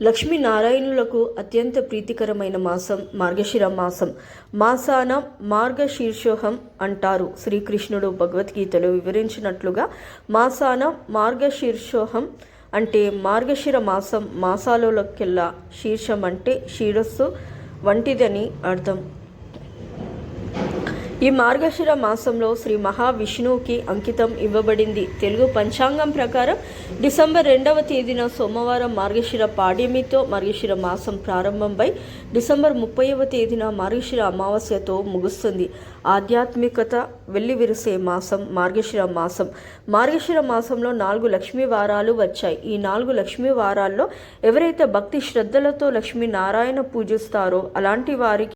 లక్ష్మీనారాయణులకు అత్యంత ప్రీతికరమైన మాసం మార్గశిర మాసం. మాసాన మార్గశీర్షోహం అంటారు. శ్రీకృష్ణుడు భగవద్గీతలో వివరించినట్లుగా మాసాన మార్గశీర్షోహం అంటే మార్గశిర మాసం. మాసాలలోకెల్లా శీర్షం అంటే శిరస్సు వంటిదని అర్థం. ఈ మార్గశిర మాసంలో శ్రీ మహావిష్ణువుకి అంకితం ఇవ్వబడింది. తెలుగు పంచాంగం ప్రకారం డిసెంబర్ 2వ తేదీన సోమవారం మార్గశిర పాడ్యమితో మార్గశిర మాసం ప్రారంభమై డిసెంబర్ 30వ తేదీన మార్గశిర అమావాస్యతో ముగుస్తుంది. ఆధ్యాత్మికత వెల్లివిరిసే మాసం మార్గశిర మాసం. మార్గశిర మాసంలో 4 లక్ష్మీ వారాలు వచ్చాయి. ఈ 4 లక్ష్మీ వారాల్లో ఎవరైతే భక్తి శ్రద్ధలతో లక్ష్మీనారాయణ పూజిస్తారో అలాంటి వారికి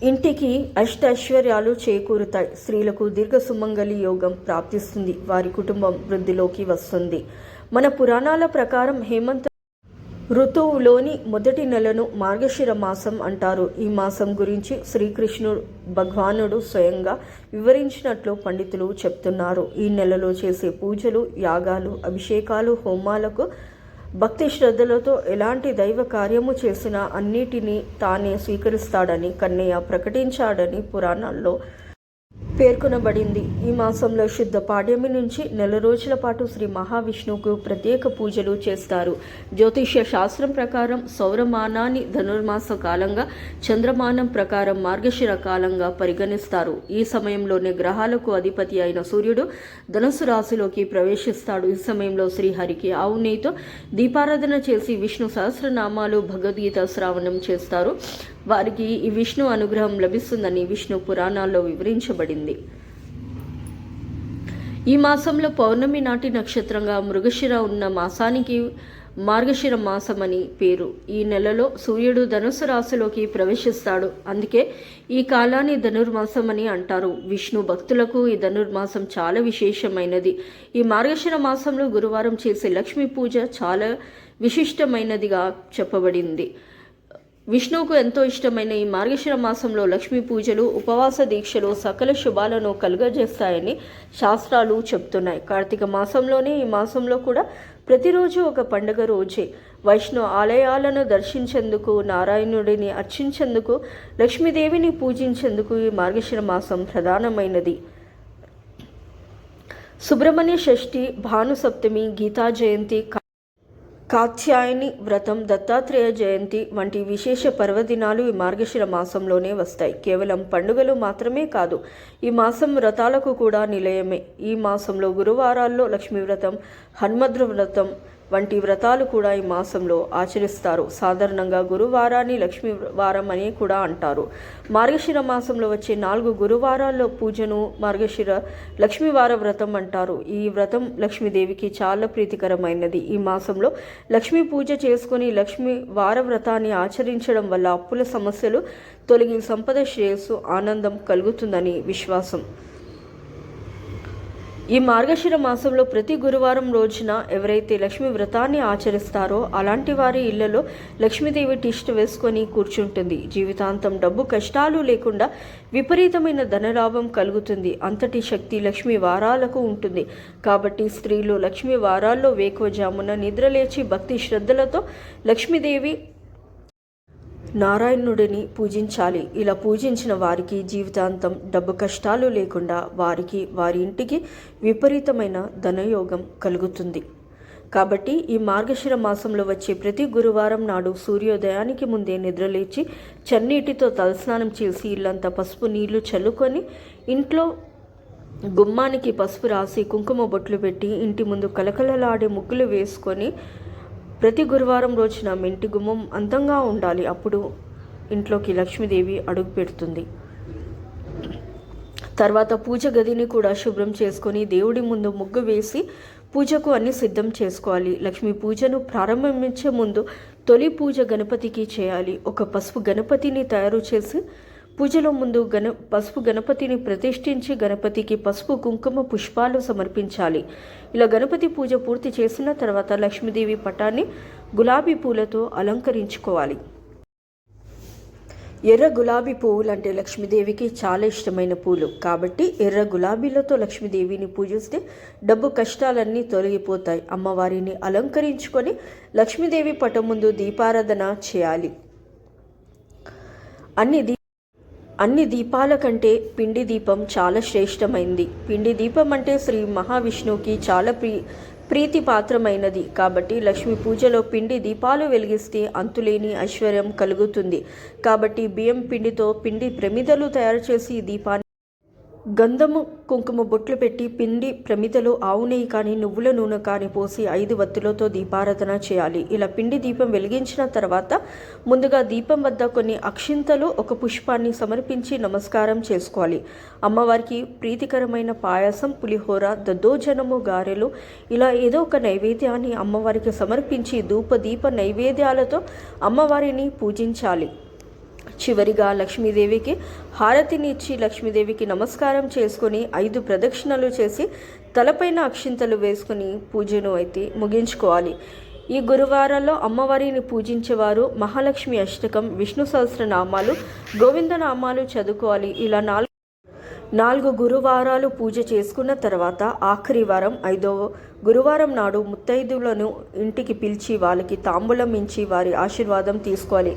ఇంటికి అష్టైశ్వర్యాలు చేకూరుతాయి. స్త్రీలకు దీర్ఘ సుమంగళి యోగం ప్రాప్తిస్తుంది. వారి కుటుంబం వృద్ధిలోకి వస్తుంది. మన పురాణాల ప్రకారం హేమంత ఋతువులోని మొదటి నెలను మార్గశిర మాసం అంటారు. ఈ మాసం గురించి శ్రీకృష్ణుడు భగవానుడు స్వయంగా వివరించినట్లు పండితులు చెప్తున్నారు. ఈ నెలలో చేసే పూజలు, యాగాలు, అభిషేకాలు, హోమాలకు భక్తి శ్రద్ధలతో ఎలాంటి దైవ కార్యము చేసినా అన్నిటినీ తానే స్వీకరిస్తాడని కన్నయ్య ప్రకటించాడని పురాణాల్లో పేర్కొనబడింది. ఈ మాసంలో శుద్ధ పాడ్యమి నుంచి నెల రోజుల పాటు శ్రీ మహావిష్ణువుకు ప్రత్యేక పూజలు చేస్తారు. జ్యోతిష్య శాస్త్రం ప్రకారం సౌరమానాన్ని ధనుర్మాస కాలంగా, చంద్రమానం ప్రకారం మార్గశిర కాలంగా పరిగణిస్తారు. ఈ సమయంలోనే గ్రహాలకు అధిపతి అయిన సూర్యుడు ధనుసు రాశిలోకి ప్రవేశిస్తాడు. ఈ సమయంలో శ్రీహరికి ఆవు నెయ్యితో దీపారాధన చేసి విష్ణు సహస్రనామాలు, భగవద్గీత శ్రావణం చేస్తారు. వారికి ఈ విష్ణు అనుగ్రహం లభిస్తుందని విష్ణు పురాణాల్లో వివరించబడింది. ఈ మాసంలో పౌర్ణమి నాటి నక్షత్రంగా మృగశిర ఉన్న మాసానికి మార్గశిర మాసమని పేరు. ఈ నెలలో సూర్యుడు ధనుసు రాశిలోకి ప్రవేశిస్తాడు. అందుకే ఈ కాలాన్ని ధనుర్మాసం అని అంటారు. విష్ణు భక్తులకు ఈ ధనుర్మాసం చాలా విశేషమైనది. ఈ మార్గశిర మాసంలో గురువారం చేసే లక్ష్మీ పూజ చాలా విశిష్టమైనదిగా చెప్పబడింది. విష్ణువుకు ఎంతో ఇష్టమైన ఈ మార్గశిర మాసంలో లక్ష్మీ పూజలు, ఉపవాస దీక్షలు సకల శుభాలను కలుగజేస్తాయని శాస్త్రాలు చెప్తున్నాయి. కార్తీక మాసంలోనే ఈ మాసంలో కూడా ప్రతిరోజు ఒక పండుగ రోజే. వైష్ణవ ఆలయాలను దర్శించేందుకు, నారాయణుడిని అర్చించేందుకు, లక్ష్మీదేవిని పూజించేందుకు ఈ మార్గశిర మాసం ప్రధానమైనది. సుబ్రహ్మణ్య షష్ఠి, భాను సప్తమి, గీతా జయంతి, కాత్యాయని వ్రతం, దత్తాత్రేయ జయంతి వంటి విశేష పర్వదినాలు ఈ మార్గశిర మాసంలోనే వస్తాయి. కేవలం పండుగలు మాత్రమే కాదు, ఈ మాసం వ్రతాలకు కూడా నిలయమే. ఈ మాసంలో గురువారాల్లో లక్ష్మీ వ్రతం, హనుమద్ర వ్రతం వంటి వ్రతాలు కూడా ఈ మాసంలో ఆచరిస్తారు. సాధారణంగా గురువారాన్ని లక్ష్మీ వారం అని కూడా అంటారు. మార్గశిర మాసంలో వచ్చే 4 గురువారాల్లో పూజను మార్గశిర లక్ష్మీవార వ్రతం అంటారు. ఈ వ్రతం లక్ష్మీదేవికి చాలా ప్రీతికరమైనది. ఈ మాసంలో లక్ష్మీ పూజ చేసుకుని లక్ష్మీ వార వ్రతాన్ని ఆచరించడం వల్ల అప్పుల సమస్యలు తొలగి సంపద, శ్రేయస్సు, ఆనందం కలుగుతుందని విశ్వాసం. ఈ మార్గశిర మాసంలో ప్రతి గురువారం రోజున ఎవరైతే లక్ష్మీ వ్రతాన్ని ఆచరిస్తారో అలాంటి వారి ఇళ్లలో లక్ష్మీదేవి తిష్ట వేసుకొని కూర్చుంటుంది. జీవితాంతం డబ్బు కష్టాలు లేకుండా విపరీతమైన ధనలాభం కలుగుతుంది. అంతటి శక్తి లక్ష్మీ వారాలకు ఉంటుంది. కాబట్టి స్త్రీలు లక్ష్మీ వారాల్లో వేకువజామున నిద్రలేచి భక్తి శ్రద్ధలతో లక్ష్మీదేవి నారాయణుడిని పూజించాలి. ఇలా పూజించిన వారికి జీవితాంతం డబ్బు కష్టాలు లేకుండా వారి ఇంటికి విపరీతమైన ధనయోగం కలుగుతుంది. కాబట్టి ఈ మార్గశిర మాసంలో వచ్చే ప్రతి గురువారం నాడు సూర్యోదయానికి ముందే నిద్రలేచి చన్నీటితో తలస్నానం చేసి ఇల్లంతా పసుపు నీళ్లు చల్లుకొని ఇంట్లో గుమ్మానికి పసుపు రాసి కుంకుమ బొట్లు పెట్టి ఇంటి ముందు కలకలలాడే ముగ్గులు వేసుకొని ప్రతి గురువారం రోజున మీ ఇంటి గుమ్మం అందంగా ఉండాలి. అప్పుడు ఇంట్లోకి లక్ష్మీదేవి అడుగు పెడుతుంది. తర్వాత పూజ గదిని కూడా శుభ్రం చేసుకొని దేవుడి ముందు ముగ్గు వేసి పూజకు అన్ని సిద్ధం చేసుకోవాలి. లక్ష్మీ పూజను ప్రారంభించే ముందు తొలి పూజ గణపతికి చేయాలి. ఒక పసుపు గణపతిని తయారు చేసి పూజలో ముందు పసుపు గణపతిని ప్రతిష్ఠించి గణపతికి పసుపు, కుంకుమ, పుష్పాలు సమర్పించాలి. ఇలా గణపతి పూజ పూర్తి చేసిన తర్వాత లక్ష్మీదేవి పటాన్ని గులాబీ పూలతో అలంకరించుకోవాలి. ఎర్ర గులాబీ పువ్వులు అంటే లక్ష్మీదేవికి చాలా ఇష్టమైన పూలు కాబట్టి ఎర్ర గులాబీలతో లక్ష్మీదేవిని పూజిస్తే డబ్బు కష్టాలన్నీ తొలగిపోతాయి. అమ్మవారిని అలంకరించుకొని లక్ష్మీదేవి పటం ముందు దీపారాధన చేయాలి. అన్ని దీపాల కంటే పిండి దీపం చాలా శ్రేష్టమైంది. పిండి దీపం అంటే శ్రీ మహావిష్ణువుకి చాలా ప్రీతిపాత్రమైనది కాబట్టి లక్ష్మీ పూజలో పిండి దీపాలు వెలిగిస్తే అంతులేని ఐశ్వర్యం కలుగుతుంది. కాబట్టి బియ్యం పిండితో పిండి ప్రమిదలు తయారు చేసి ఈ దీపాన్ని గంధము కుంకుమ బొట్లు పెట్టి పిండి ప్రమిదలో ఆవు నెయ్యి కానీ నువ్వుల నూనె కానీ పోసి 5 వత్తులతో దీపారాధన చేయాలి. ఇలా పిండి దీపం వెలిగించిన తర్వాత ముందుగా దీపం వద్ద కొన్ని అక్షింతలు ఒక పుష్పాన్ని సమర్పించి నమస్కారం చేసుకోవాలి. అమ్మవారికి ప్రీతికరమైన పాయసం, పులిహోర, దద్దోజనము, గారెలు ఇలా ఏదో ఒక నైవేద్యాన్ని అమ్మవారికి సమర్పించి దీప నైవేద్యాలతో అమ్మవారిని పూజించాలి. చివరిగా లక్ష్మీదేవికి హారతిని ఇచ్చి లక్ష్మీదేవికి నమస్కారం చేసుకొని 5 ప్రదక్షిణలు చేసి తలపైన అక్షింతలు వేసుకొని పూజను అయితే ముగించుకోవాలి. ఈ గురువారాల్లో అమ్మవారిని పూజించేవారు మహాలక్ష్మి అష్టకం, విష్ణు సహస్రనామాలు, గోవిందనామాలు చదువుకోవాలి. ఇలా 4 గురువారాలు పూజ చేసుకున్న తర్వాత ఆఖరి వారం 5వ గురువారం నాడు ముత్తైదులను ఇంటికి పిలిచి వాళ్ళకి తాంబూలం ఇచ్చి వారి ఆశీర్వాదం తీసుకోవాలి.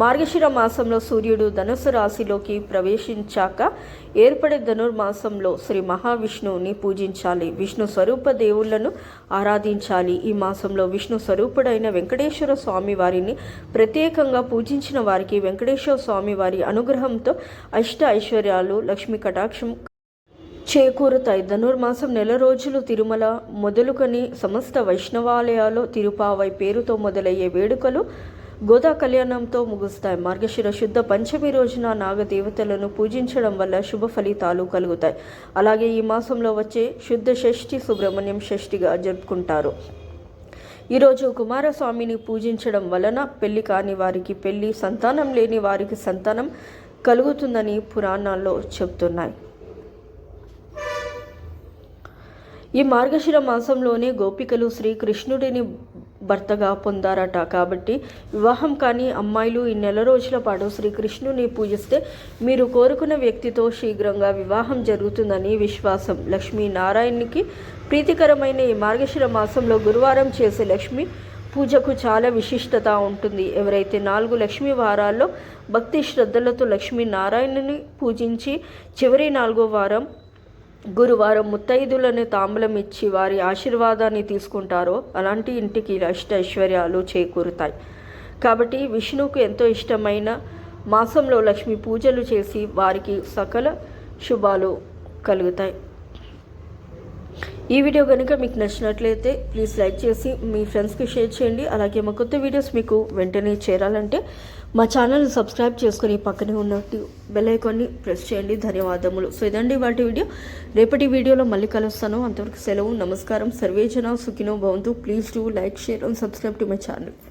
మార్గశిర మాసంలో సూర్యుడు ధనుసు రాశిలోకి ప్రవేశించాక ఏర్పడే ధనుర్మాసంలో శ్రీ మహావిష్ణువుని పూజించాలి. విష్ణు స్వరూప దేవుళ్లను ఆరాధించాలి. ఈ మాసంలో విష్ణు స్వరూపుడైన వెంకటేశ్వర స్వామి వారిని ప్రత్యేకంగా పూజించిన వారికి వెంకటేశ్వర స్వామి వారి అనుగ్రహంతో అష్ట ఐశ్వర్యాలు, లక్ష్మీ కటాక్షం చేకూరుతాయి. ధనుర్మాసం నెల రోజులు తిరుమల మొదలుకొని సమస్త వైష్ణవాలయాలు తిరుపావై పేరుతో మొదలయ్యే వేడుకలు గోదా కళ్యాణంతో ముగుస్తాయి. మార్గశిర శుద్ధ పంచమి రోజున నాగదేవతలను పూజించడం వల్ల శుభ ఫలితాలు కలుగుతాయి. అలాగే ఈ మాసంలో వచ్చే శుద్ధ షష్ఠి సుబ్రహ్మణ్యం షష్ఠిగా జరుపుకుంటారు. ఈరోజు కుమారస్వామిని పూజించడం వలన పెళ్లి కాని వారికి పెళ్లి, సంతానం లేని వారికి సంతానం కలుగుతుందని పురాణాల్లో చెబుతున్నాయి. ఈ మార్గశిర మాసంలోనే గోపికలు శ్రీకృష్ణుడిని భర్తగా పొందారట. కాబట్టి వివాహం కాని అమ్మాయిలు ఈ నెల రోజుల పాటు శ్రీకృష్ణుని పూజిస్తే మీరు కోరుకున్న వ్యక్తితో శీఘ్రంగా వివాహం జరుగుతుందని విశ్వాసం. లక్ష్మీనారాయణునికి ప్రీతికరమైన ఈ మార్గశిర మాసంలో గురువారం చేసే లక్ష్మీ పూజకు చాలా విశిష్టత ఉంటుంది. ఎవరైతే 4 లక్ష్మీ వారాల్లో భక్తి శ్రద్ధలతో లక్ష్మీనారాయణుని పూజించి చివరి 4వ వారం గురువారం ముత్తైదులను తాంబూలం ఇచ్చి వారి ఆశీర్వాదాన్ని తీసుకుంటారో అలాంటి ఇంటికి అష్ట ఐశ్వర్యాలు చేకూరుతాయి. కాబట్టి విష్ణువుకు ఎంతో ఇష్టమైన మాసంలో లక్ష్మీ పూజలు చేసి వారికి సకల శుభాలు కలుగుతాయి. ఈ వీడియో కనుక మీకు నచ్చినట్లయితే ప్లీజ్ లైక్ చేసి మీ ఫ్రెండ్స్కి షేర్ చేయండి. అలాగే మా కొత్త వీడియోస్ మీకు వెంటనే చేరాలంటే మా ఛానల్ని సబ్స్క్రైబ్ చేసుకొని పక్కనే ఉన్నట్టు బెల్ ఐకాన్ని ప్రెస్ చేయండి. ధన్యవాదములు. సో ఇదండి వాటి వీడియో. రేపటి వీడియోలో మళ్ళీ కలుస్తాను. అంతవరకు సెలవు. నమస్కారం. సర్వేజన సుఖినో భవంతు. Please do like, share and subscribe to my channel.